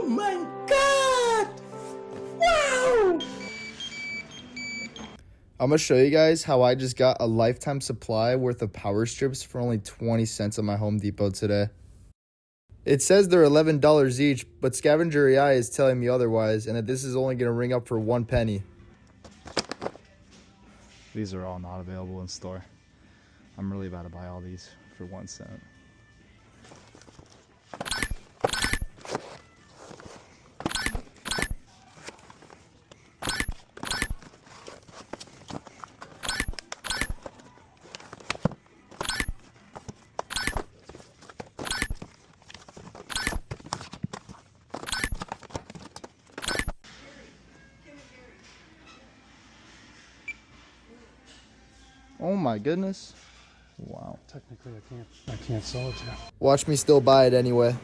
Oh my god! Wow! I'm gonna show you guys how I just got a lifetime supply worth of power strips for only 20 cents at my Home Depot today. It says they're $11 each, but Scavenger AI is telling me otherwise, and that this is only gonna ring up for 1 penny. These are all not available in store. I'm really about to buy all these for 1 cent. Oh my goodness. Wow. Technically, I can't sell it to you. Watch me still buy it anyway.